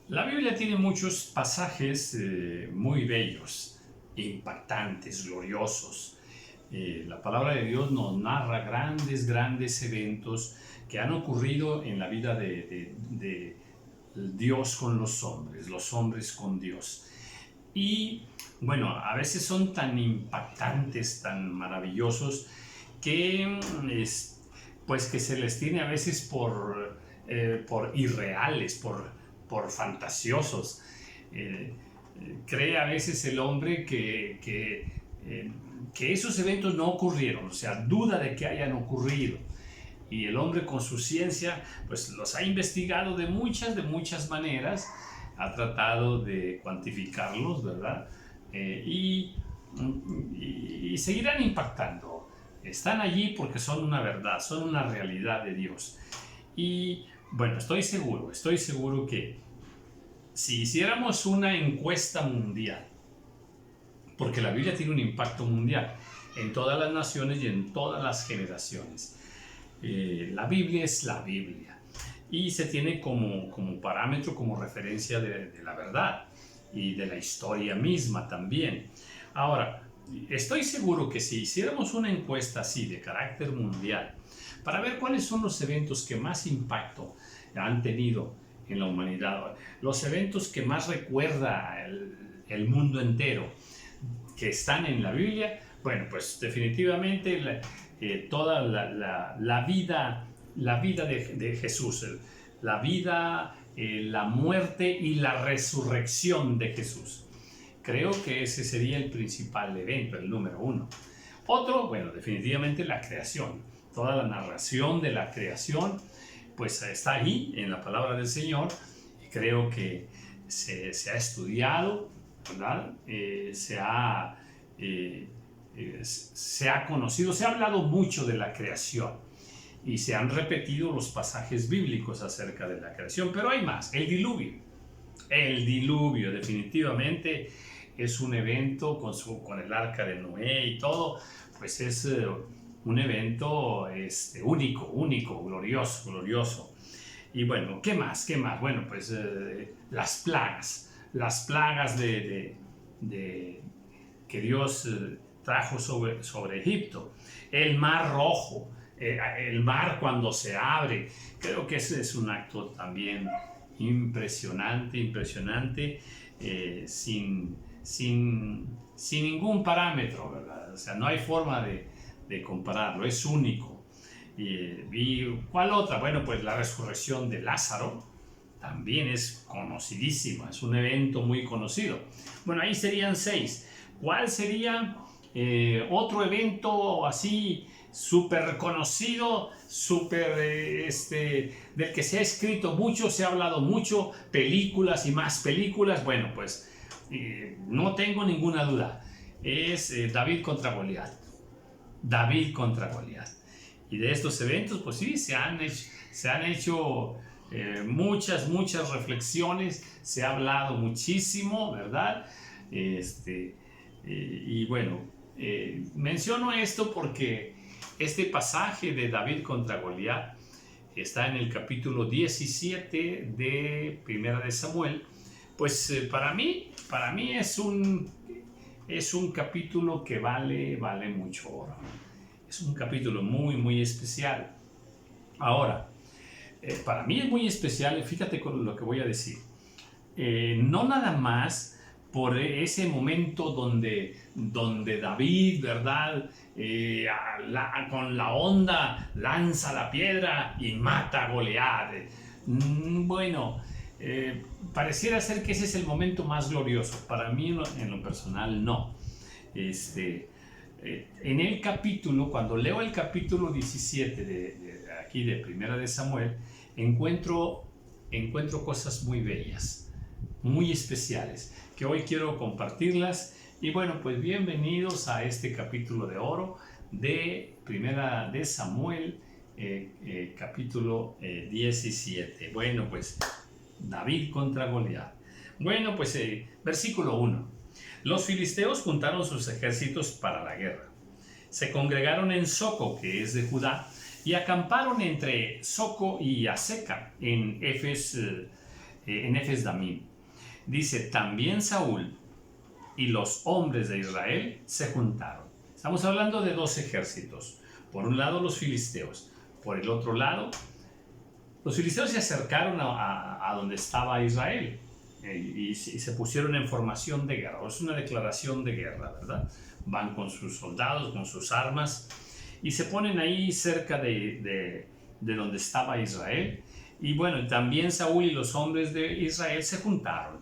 La Biblia tiene muchos pasajes muy bellos, impactantes, gloriosos. La palabra de Dios nos narra grandes eventos que han ocurrido en la vida de Dios con los hombres con Dios. Y bueno, a veces son tan impactantes, tan maravillosos, que pues que se les tiene a veces por irreales, por fantasiosos. Cree a veces el hombre que esos eventos no ocurrieron, o sea, duda de que hayan ocurrido. Y el hombre con su ciencia pues los ha investigado de muchas maneras, ha tratado de cuantificarlos, ¿verdad? Y seguirán impactando. Están allí porque son una verdad, son una realidad de Dios. Y bueno, estoy seguro que si hiciéramos una encuesta mundial, porque la Biblia tiene un impacto mundial en todas las naciones y en todas las generaciones. La Biblia es la Biblia y se tiene como parámetro, como referencia de la verdad y de la historia misma también. Ahora, estoy seguro que si hiciéramos una encuesta así de carácter mundial para ver cuáles son los eventos que más impacto han tenido en la humanidad, los eventos que más recuerda el mundo entero, que están en la Biblia, bueno, pues definitivamente toda la vida de Jesús, la vida, la muerte y la resurrección de Jesús. Creo que ese sería el principal evento, el número uno. Otro, bueno, definitivamente la creación. Toda la narración de la creación, pues está ahí en la palabra del Señor. Y creo que se ha estudiado, ¿verdad? Se ha conocido, se ha hablado mucho de la creación y se han repetido los pasajes bíblicos acerca de la creación, pero hay más. El diluvio definitivamente es un evento con el arca de Noé y todo, pues es un evento único, glorioso. Y bueno, ¿qué más? Bueno, pues las plagas que Dios trajo sobre Egipto, el mar rojo, el mar cuando se abre. Creo que ese es un acto también impresionante, sin ningún parámetro, ¿verdad? O sea, no hay forma de compararlo, es único. ¿Y cuál otra? Bueno, pues la resurrección de Lázaro también es conocidísima, es un evento muy conocido. Bueno, ahí serían 6. ¿Cuál sería otro evento así súper conocido, del que se ha escrito mucho, se ha hablado mucho, películas y más películas? Bueno, pues no tengo ninguna duda, es David contra Goliat. Y de estos eventos, pues sí, se han hecho muchas reflexiones, se ha hablado muchísimo, ¿verdad? Y bueno, menciono esto porque este pasaje de David contra Goliat está en el capítulo 17 de Primera de Samuel. Pues para mí es un capítulo que vale mucho oro. Es un capítulo muy especial. Ahora, para mí es muy especial, fíjate con lo que voy a decir. No nada más por ese momento donde David, ¿verdad? Con la onda lanza la piedra y mata a Goliat. Bueno, pareciera ser que ese es el momento más glorioso. Para mí, en lo personal, no. En el capítulo, cuando leo el capítulo 17 de aquí de Primera de Samuel, encuentro cosas muy bellas, muy especiales, que hoy quiero compartirlas. Y bueno, pues bienvenidos a este capítulo de oro de Primera de Samuel, capítulo 17. Bueno, pues David contra Goliat. Bueno, pues versículo 1. Los filisteos juntaron sus ejércitos para la guerra. Se congregaron en Soco, que es de Judá, y acamparon entre Soco y Aseca, en Efes en Efes Damim. Dice, también Saúl y los hombres de Israel se juntaron. Estamos hablando de dos ejércitos. Por un lado los filisteos, por el otro lado, los filisteos se acercaron a donde estaba Israel y se pusieron en formación de guerra. Es una declaración de guerra, ¿verdad? Van con sus soldados, con sus armas y se ponen ahí cerca de donde estaba Israel. Y bueno, también Saúl y los hombres de Israel se juntaron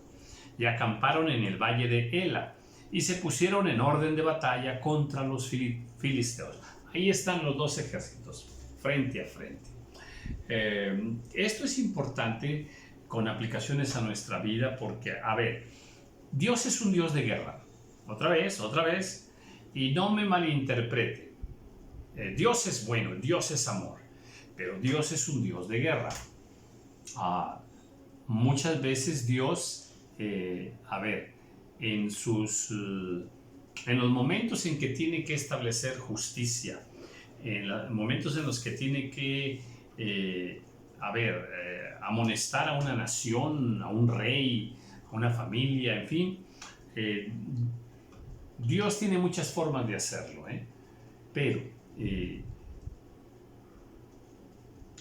y acamparon en el valle de Ela y se pusieron en orden de batalla contra los filisteos. Ahí están los dos ejércitos, frente a frente. Esto es importante con aplicaciones a nuestra vida porque, a ver, Dios es un Dios de guerra. Otra vez, y no me malinterprete. Dios es bueno, Dios es amor, pero Dios es un Dios de guerra. Muchas veces Dios, en los momentos en que tiene que establecer justicia, en los momentos en los que tiene que amonestar a una nación, a un rey, a una familia, en fin, Dios tiene muchas formas de hacerlo, pero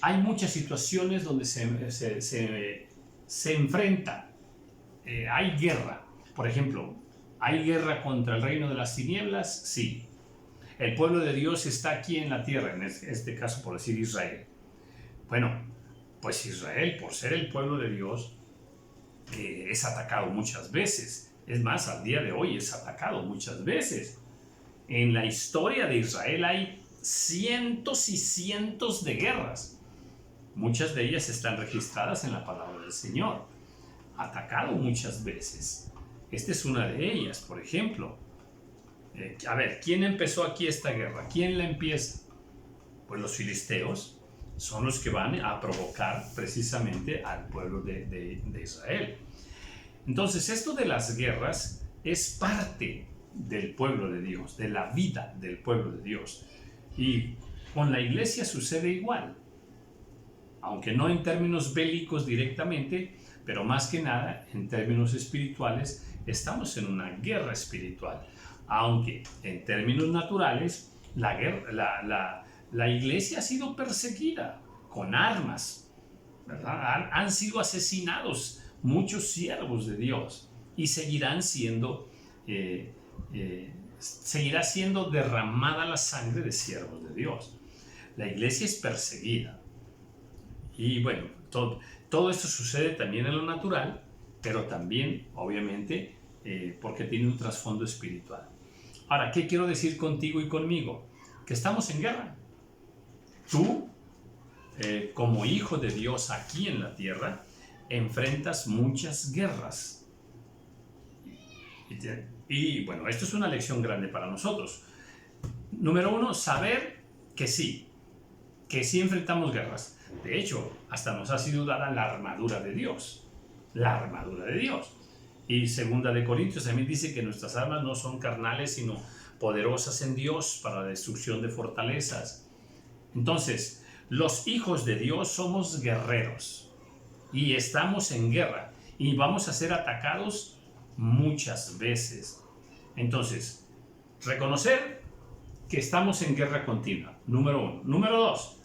hay muchas situaciones donde se enfrenta, hay guerra. Por ejemplo, ¿hay guerra contra el reino de las tinieblas? Sí. El pueblo de Dios está aquí en la tierra, en este caso por decir Israel. Bueno, pues Israel, por ser el pueblo de Dios, es atacado muchas veces. Es más, al día de hoy es atacado muchas veces. En la historia de Israel hay cientos y cientos de guerras. Muchas de ellas están registradas en la palabra del Señor. Atacado muchas veces. Esta es una de ellas, por ejemplo. ¿Quién empezó aquí esta guerra? ¿Quién la empieza? Pues los filisteos son los que van a provocar precisamente al pueblo de Israel. Entonces, esto de las guerras es parte del pueblo de Dios, de la vida del pueblo de Dios. Y con la iglesia sucede igual, aunque no en términos bélicos directamente, pero más que nada en términos espirituales, estamos en una guerra espiritual. Aunque en términos naturales, la iglesia ha sido perseguida con armas, ¿verdad? Han sido asesinados muchos siervos de Dios y seguirá siendo derramada la sangre de siervos de Dios. La iglesia es perseguida. Y bueno, todo esto sucede también en lo natural, pero también, obviamente, porque tiene un trasfondo espiritual. Ahora, ¿qué quiero decir contigo y conmigo? Que estamos en guerra. Tú, como hijo de Dios aquí en la tierra, enfrentas muchas guerras. Y bueno, esto es una lección grande para nosotros. Número uno, saber que sí enfrentamos guerras. De hecho, hasta nos ha sido dada la armadura de Dios. La armadura de Dios. Y segunda de Corintios también dice que nuestras armas no son carnales, sino poderosas en Dios para la destrucción de fortalezas. Entonces, los hijos de Dios somos guerreros y estamos en guerra y vamos a ser atacados muchas veces. Entonces, reconocer que estamos en guerra continua, número uno. Número dos,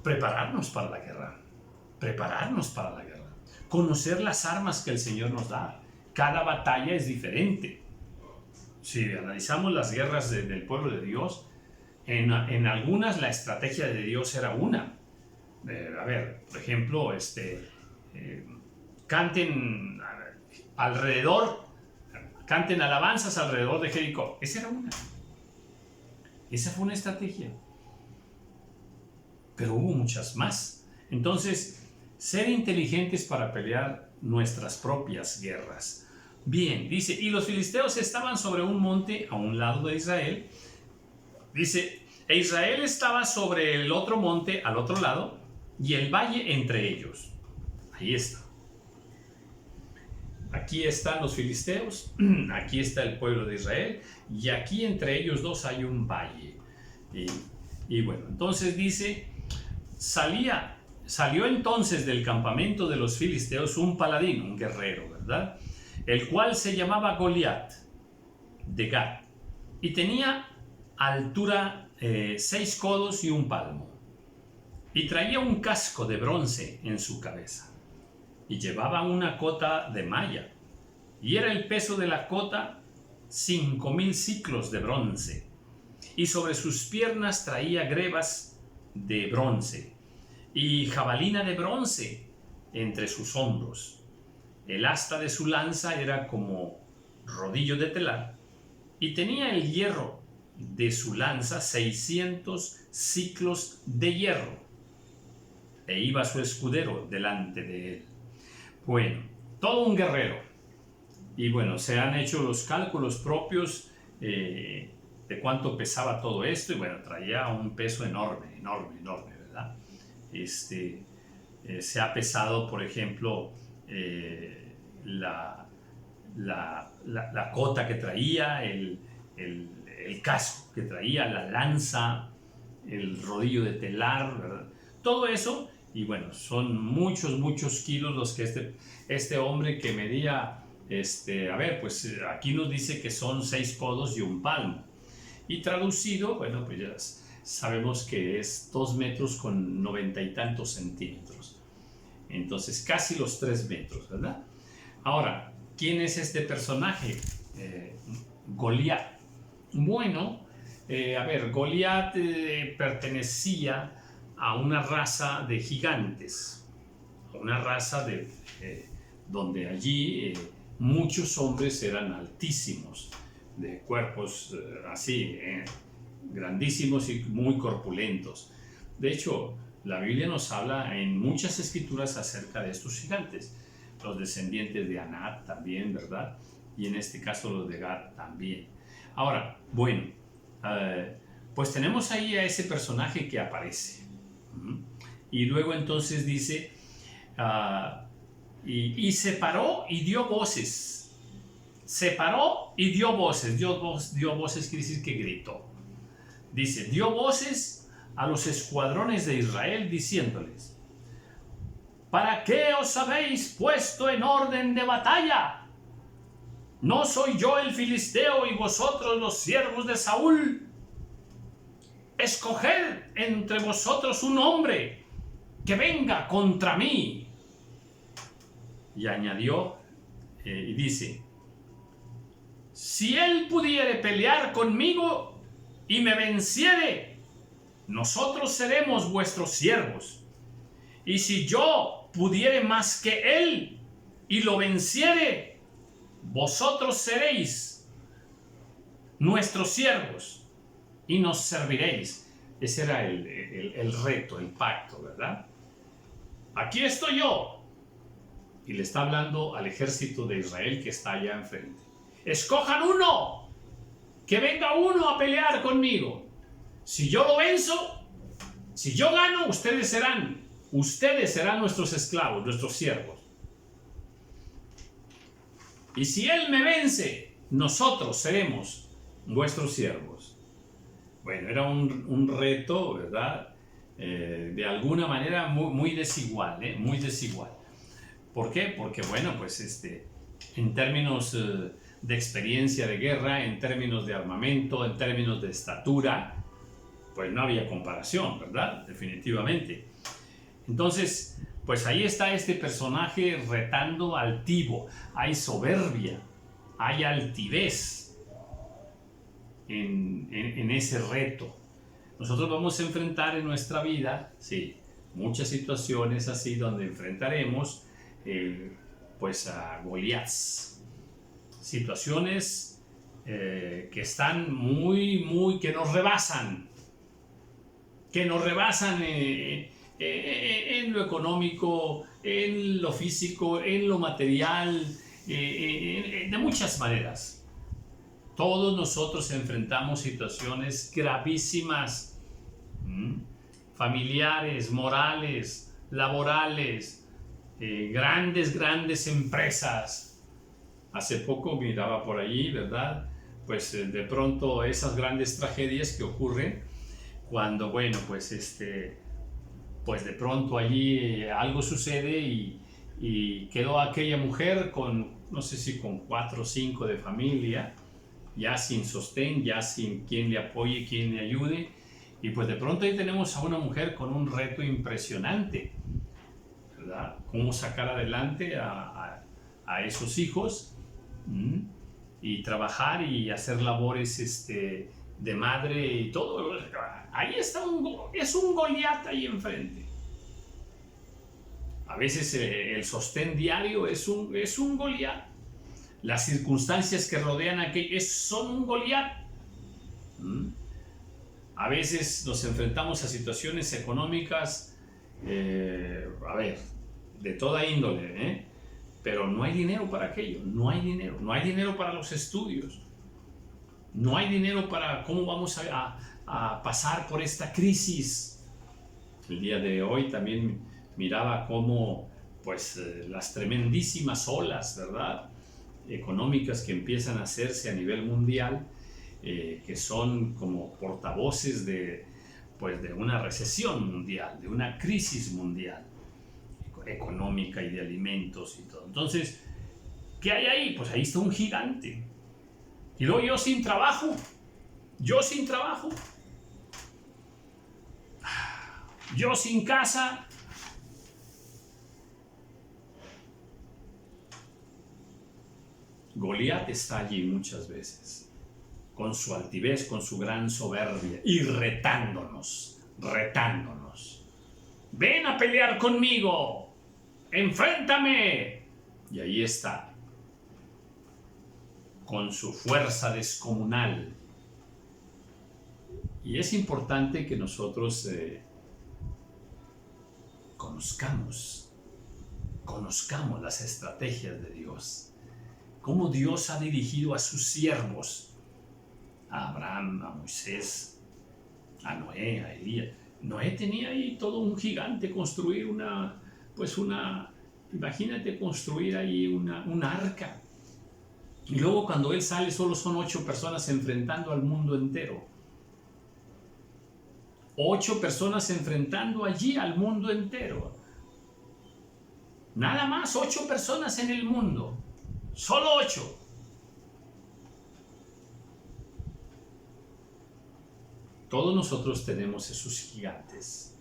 prepararnos para la guerra. Prepararnos para la guerra. Conocer las armas que el Señor nos da. Cada batalla es diferente. Si analizamos las guerras del pueblo de Dios, en algunas la estrategia de Dios era una. Por ejemplo, canten alabanzas alrededor de Jericó. Esa era una. Esa fue una estrategia. Pero hubo muchas más. Entonces, ser inteligentes para pelear nuestras propias guerras. Bien, dice, y los filisteos estaban sobre un monte a un lado de Israel. Dice, e Israel estaba sobre el otro monte al otro lado y el valle entre ellos. Ahí está. Aquí están los filisteos, aquí está el pueblo de Israel y aquí entre ellos dos hay un valle. Y bueno, entonces dice, salía Salió entonces del campamento de los filisteos un paladín, un guerrero, ¿verdad? El cual se llamaba Goliat, de Gat, y tenía altura 6 codos y un palmo, y traía un casco de bronce en su cabeza, y llevaba una cota de malla, y era el peso de la cota 5000 siclos de bronce, y sobre sus piernas traía grebas de bronce, y jabalina de bronce entre sus hombros. El asta de su lanza era como rodillo de telar, y tenía el hierro de su lanza 600 siclos de hierro, e iba su escudero delante de él. Bueno, todo un guerrero. Y bueno, se han hecho los cálculos propios de cuánto pesaba todo esto, y bueno, traía un peso enorme, enorme, enorme, ¿verdad? Se ha pesado, por ejemplo, la cota que traía, el casco que traía, la lanza, el rodillo de telar, ¿verdad? Todo eso, y bueno, son muchos, muchos kilos los que este hombre que medía, a ver, pues aquí nos dice que son 6 codos y un palmo. Y traducido, bueno, pues ya sabemos que es 2 metros con 90 y tantos centímetros. Entonces, casi los 3 metros, ¿verdad? Ahora, ¿quién es este personaje? Goliat. Bueno, a ver, Goliat pertenecía a una raza de gigantes, a una raza donde allí muchos hombres eran altísimos, de cuerpos así, grandísimos y muy corpulentos. De hecho, la Biblia nos habla en muchas escrituras acerca de estos gigantes, los descendientes de Anat también, ¿verdad? Y en este caso los de Gad también. Ahora, bueno, pues tenemos ahí a ese personaje que aparece. Y luego entonces dice, y se paró y dio voces. Se paró y dio voces. Dio voces quiere decir que gritó. Dice, dio voces a los escuadrones de Israel diciéndoles, ¿para qué os habéis puesto en orden de batalla? ¿No soy yo el filisteo y vosotros los siervos de Saúl? Escoged entre vosotros un hombre que venga contra mí. Y añadió y dice, si él pudiere pelear conmigo y me venciere, nosotros seremos vuestros siervos. Y si yo pudiere más que él y lo venciere, vosotros seréis nuestros siervos y nos serviréis. Ese era el reto, el pacto, ¿verdad? Aquí estoy yo. Y le está hablando al ejército de Israel que está allá enfrente. Escojan uno, que venga uno a pelear conmigo. Si yo lo venzo, si yo gano, ustedes serán nuestros esclavos, nuestros siervos. Y si él me vence, nosotros seremos vuestros siervos. Bueno, era un reto, ¿verdad? De alguna manera muy desigual, muy desigual. ¿Por qué? Porque, bueno, pues en términos de experiencia de guerra, en términos de armamento, en términos de estatura, pues no había comparación, ¿verdad? Definitivamente. Entonces, pues ahí está este personaje retando altivo. Hay soberbia, hay altivez en ese reto. Nosotros vamos a enfrentar en nuestra vida, sí, muchas situaciones así donde enfrentaremos pues a Goliaths. Situaciones que están que nos rebasan en lo económico, en lo físico, en lo material, de muchas maneras. Todos nosotros enfrentamos situaciones gravísimas, familiares, morales, laborales, grandes empresas. Hace poco miraba por allí, ¿verdad? Pues de pronto esas grandes tragedias que ocurren cuando, bueno, pues pues de pronto allí algo sucede y quedó aquella mujer con, no sé si con 4 o 5 de familia, ya sin sostén, ya sin quien le apoye, quien le ayude. Y pues de pronto ahí tenemos a una mujer con un reto impresionante, ¿verdad? Cómo sacar adelante a esos hijos, y trabajar y hacer labores de madre y todo. Ahí está es un Goliat ahí enfrente. A veces el sostén diario es un Goliat. Las circunstancias que rodean aquello son un Goliat. A veces nos enfrentamos a situaciones económicas, de toda índole, pero no hay dinero para aquello, no hay dinero para los estudios, no hay dinero para cómo vamos a pasar por esta crisis. El día de hoy también miraba cómo pues las tremendísimas olas, ¿verdad?, económicas que empiezan a hacerse a nivel mundial, que son como portavoces de una recesión mundial, de una crisis mundial económica y de alimentos y todo. Entonces, ¿qué hay ahí? Pues ahí está un gigante. Y luego yo sin trabajo, yo sin casa. Goliat está allí muchas veces, con su altivez, con su gran soberbia, y retándonos. Ven a pelear conmigo, enfréntame. Y ahí está, con su fuerza descomunal. Y es importante que nosotros conozcamos las estrategias de Dios. Cómo Dios ha dirigido a sus siervos, a Abraham, a Moisés, a Noé, a Elías. Noé tenía ahí todo un gigante, construir imagínate construir ahí una arca. Y luego cuando él sale solo son 8 personas enfrentando al mundo entero. 8 personas enfrentando allí al mundo entero. Nada más 8 personas en el mundo. Solo 8. Todos nosotros tenemos esos gigantes,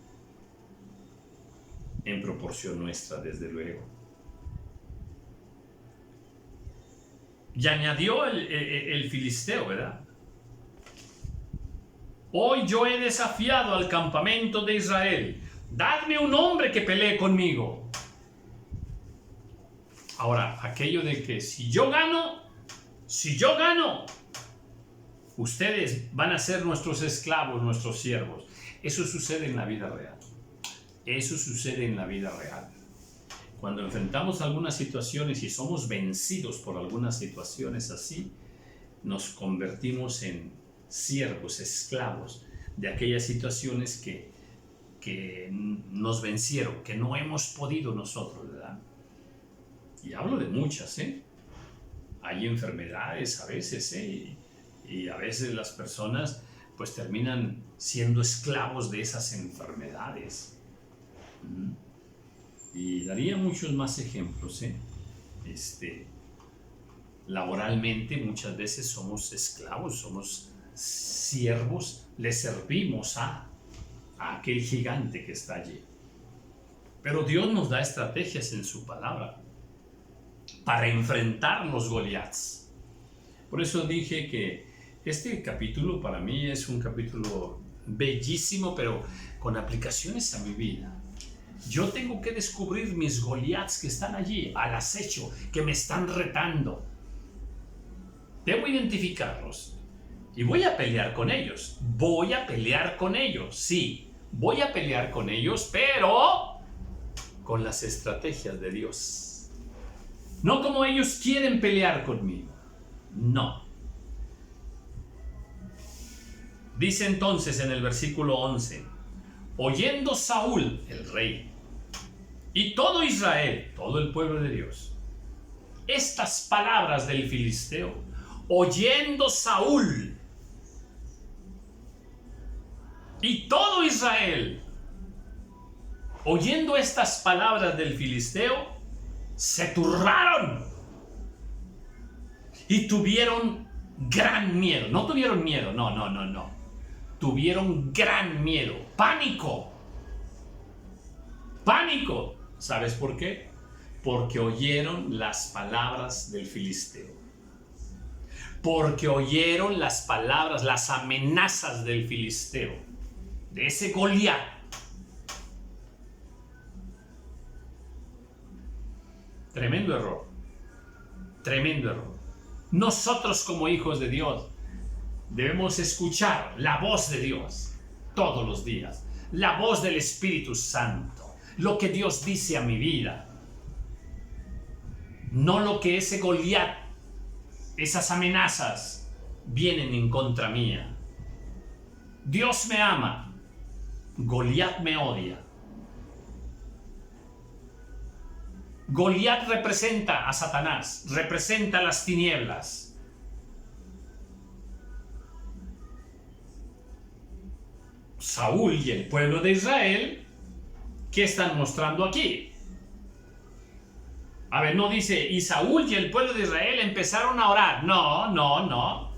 en proporción nuestra, desde luego. Y añadió el filisteo, ¿verdad? Hoy yo he desafiado al campamento de Israel. Dadme un hombre que pelee conmigo. Ahora, aquello de que si yo gano, ustedes van a ser nuestros esclavos, nuestros siervos. Eso sucede en la vida real. Cuando enfrentamos algunas situaciones y somos vencidos por algunas situaciones así, nos convertimos en siervos, esclavos de aquellas situaciones que nos vencieron, que no hemos podido nosotros, ¿verdad? Y hablo de muchas, Hay enfermedades a veces, y a veces las personas pues terminan siendo esclavos de esas enfermedades. Y daría muchos más ejemplos, laboralmente muchas veces somos esclavos, somos siervos, le servimos a aquel gigante que está allí. Pero Dios nos da estrategias en su palabra para enfrentar los Goliaths. Por eso dije que este capítulo para mí es un capítulo bellísimo, pero con aplicaciones a mi vida. Yo tengo que descubrir mis Goliaths que están allí, al acecho, que me están retando. Debo identificarlos y voy a pelear con ellos. Sí, voy a pelear con ellos, pero con las estrategias de Dios. No como ellos quieren pelear conmigo. No. Dice entonces en el versículo 11: oyendo Saúl, el rey, y todo Israel, todo el pueblo de Dios, estas palabras del filisteo, oyendo Saúl y todo Israel, oyendo estas palabras del filisteo, se turbaron y tuvieron gran miedo. No tuvieron miedo, no. Tuvieron gran miedo, pánico. Pánico. ¿Sabes por qué? Porque oyeron las palabras del filisteo. Porque oyeron las palabras, las amenazas del filisteo, de ese Goliat. Tremendo error. Tremendo error. Nosotros como hijos de Dios debemos escuchar la voz de Dios todos los días, la voz del Espíritu Santo, lo que Dios dice a mi vida, no lo que ese Goliat, esas amenazas vienen en contra mía. Dios me ama, Goliat me odia. Goliat representa a Satanás, representa las tinieblas. Saúl y el pueblo de Israel, ¿qué están mostrando aquí? A ver, no dice, y Saúl y el pueblo de Israel empezaron a orar. No.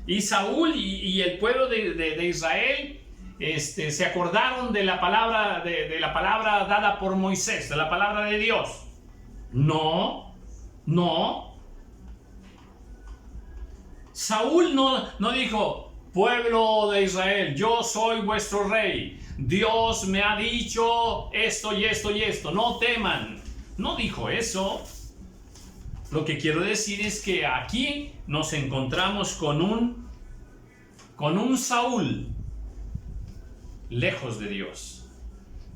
Y Saúl y el pueblo de Israel se acordaron de la palabra de la palabra dada por Moisés, de la palabra de Dios. No. Saúl no dijo, pueblo de Israel, yo soy vuestro rey. Dios me ha dicho esto y esto y esto. No teman. No dijo eso. Lo que quiero decir es que aquí nos encontramos con un Saúl lejos de Dios,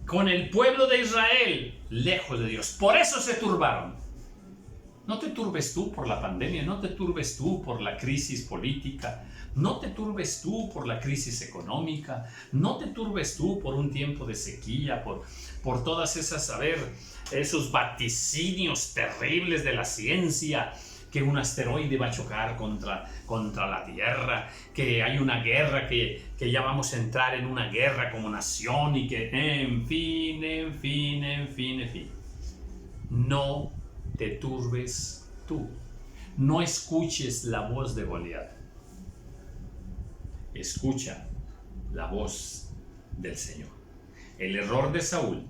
con el pueblo de Israel lejos de Dios. Por eso se turbaron. No te turbes tú por la pandemia, no te turbes tú por la crisis política, no te turbes tú por la crisis económica, no te turbes tú por un tiempo de sequía, por todas esas, esos vaticinios terribles de la ciencia, que un asteroide va a chocar contra la Tierra, que hay una guerra, que ya vamos a entrar en una guerra como nación y que, en fin. No te turbes tú. No escuches la voz de Goliat. Escucha la voz del Señor. El error de Saúl.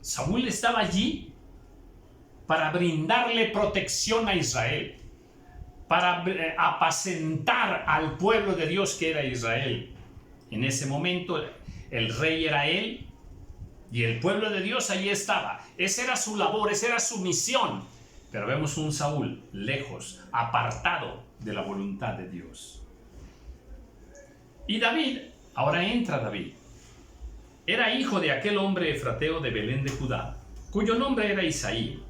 Saúl estaba allí para brindarle protección a Israel, para apacentar al pueblo de Dios que era Israel. En ese momento el rey era él y el pueblo de Dios allí estaba. Esa era su labor, esa era su misión. Pero vemos un Saúl lejos, apartado de la voluntad de Dios. Y David, ahora entra David. Era hijo de aquel hombre efrateo de Belén de Judá, cuyo nombre era Isaí,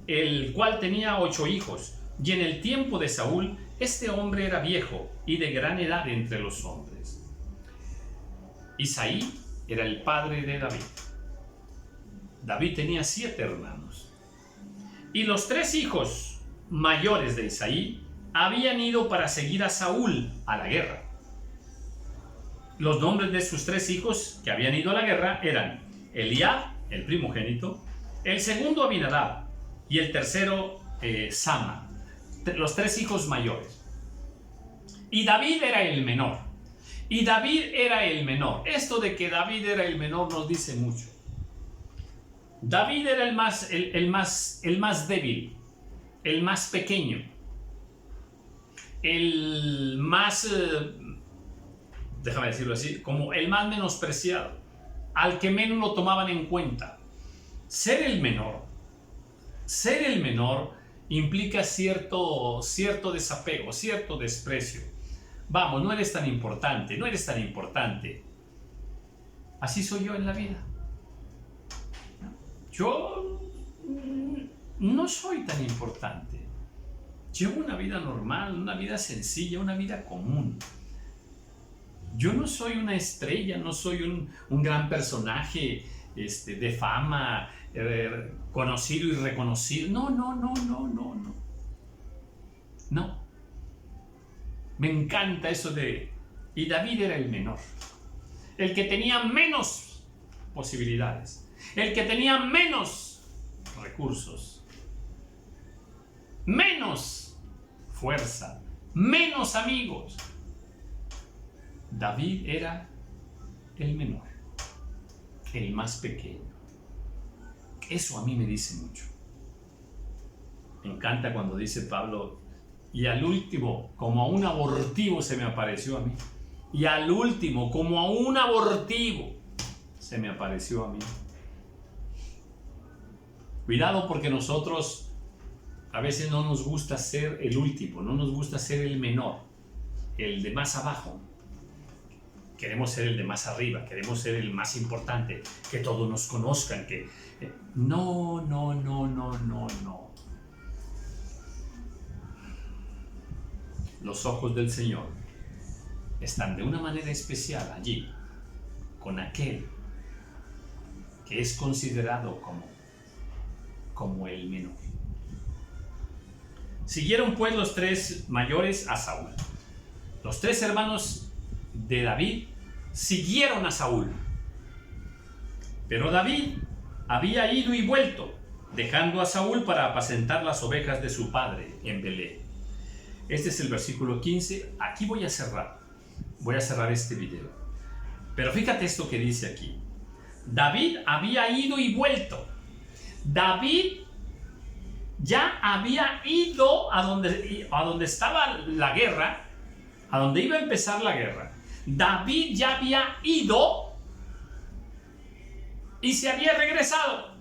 el cual tenía 8 hijos, y en el tiempo de Saúl, este hombre era viejo y de gran edad entre los hombres. Isaí era el padre de David. David tenía 7 hermanos. Y los 3 hijos mayores de Isaí habían ido para seguir a Saúl a la guerra. Los nombres de sus 3 hijos que habían ido a la guerra eran Eliab, el primogénito, el segundo Abinadab y el tercero Sama, los 3 hijos mayores. Y David era el menor. Esto de que David era el menor nos dice mucho. David era el más débil, el más pequeño, el más, déjame decirlo así, como el más menospreciado, al que menos lo tomaban en cuenta. Ser el menor implica cierto desapego, cierto desprecio. Vamos, no eres tan importante. Así soy yo en la vida. Yo no soy tan importante. Llevo una vida normal, una vida sencilla, una vida común. Yo no soy una estrella, no soy un gran personaje de fama, conocido y reconocido. No. Me encanta eso de... Y David era el menor, el que tenía menos posibilidades, el que tenía menos recursos, menos fuerza, menos amigos. David era el menor, el más pequeño. Eso a mí me dice mucho. Me encanta cuando dice Pablo, y al último, como a un abortivo se me apareció a mí. Y al último, como a un abortivo se me apareció a mí. Cuidado, porque nosotros a veces no nos gusta ser el último, no nos gusta ser el menor, el de más abajo. Queremos ser el de más arriba, queremos ser el más importante, que todos nos conozcan, que... No. Los ojos del Señor están de una manera especial allí, con aquel que es considerado como el menor. Siguieron pues los tres mayores a Saúl. Los tres hermanos de David siguieron a Saúl. Pero David había ido y vuelto, dejando a Saúl para apacentar las ovejas de su padre en Belén. Este es el versículo 15. Aquí voy a cerrar este video. Pero fíjate esto que dice aquí. David había ido y vuelto. David ya había ido a donde estaba la guerra, a donde iba a empezar la guerra. David ya había ido y se había regresado.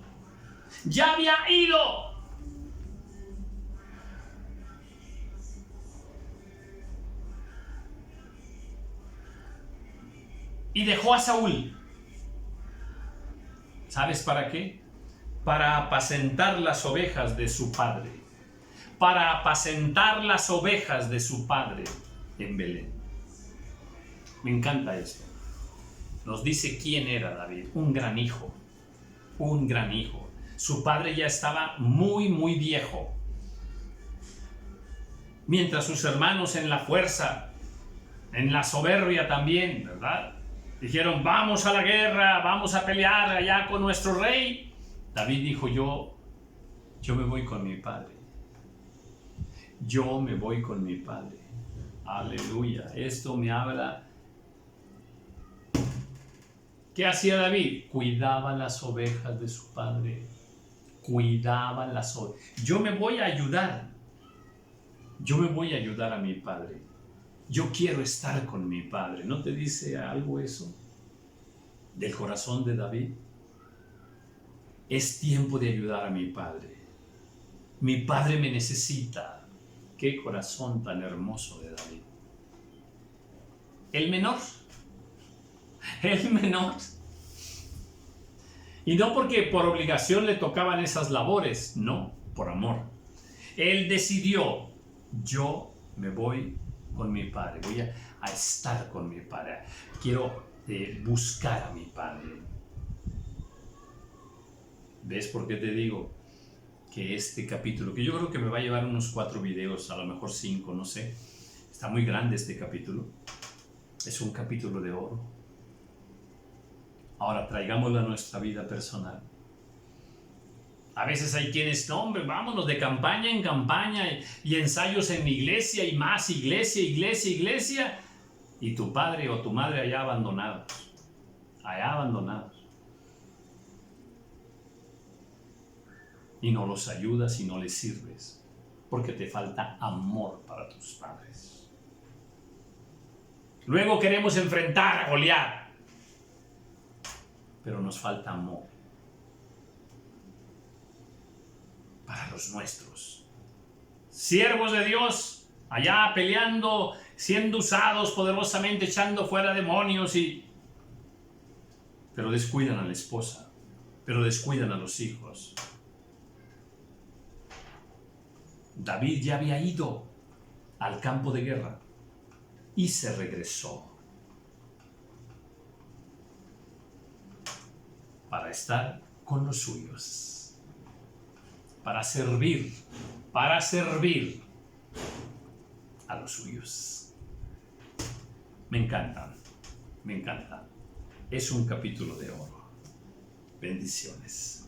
Ya había ido. Y dejó a Saúl. ¿Sabes para qué? Para apacentar las ovejas de su padre. Para apacentar las ovejas de su padre en Belén. Me encanta esto. Nos dice quién era David. Un gran hijo. Un gran hijo. Su padre ya estaba muy, muy viejo. Mientras sus hermanos en la fuerza, en la soberbia también, ¿verdad? Dijeron, vamos a la guerra, vamos a pelear allá con nuestro rey. David dijo, yo me voy con mi padre. Yo me voy con mi padre. Aleluya. Esto me habla. ¿Qué hacía David? Cuidaba las ovejas de su padre. Cuidaba las ovejas. Yo me voy a ayudar. Yo me voy a ayudar a mi padre. Yo quiero estar con mi padre. ¿No te dice algo eso? Del corazón de David. Es tiempo de ayudar a mi padre. Mi padre me necesita. Qué corazón tan hermoso de David. El menor. El menor. Y no porque por obligación le tocaban esas labores. No, por amor. Él decidió, yo me voy con mi padre, voy a estar con mi padre, quiero buscar a mi padre. ¿Ves por qué te digo que este capítulo, que yo creo que me va a llevar unos 4 videos, a lo mejor 5, no sé, está muy grande este capítulo, es un capítulo de oro. Ahora traigámoslo a nuestra vida personal. A veces hay quienes, no hombre, vámonos de campaña en campaña y ensayos en iglesia y más iglesia, y tu padre o tu madre allá abandonados. Y no los ayudas y no les sirves, porque te falta amor para tus padres. Luego queremos enfrentar a Goliat, pero nos falta amor para los nuestros. Siervos de Dios, allá peleando, siendo usados poderosamente, echando fuera demonios, pero descuidan a la esposa, pero descuidan a los hijos. David ya había ido al campo de guerra y se regresó para estar con los suyos, para servir a los suyos. Me encanta. Es un capítulo de oro. Bendiciones.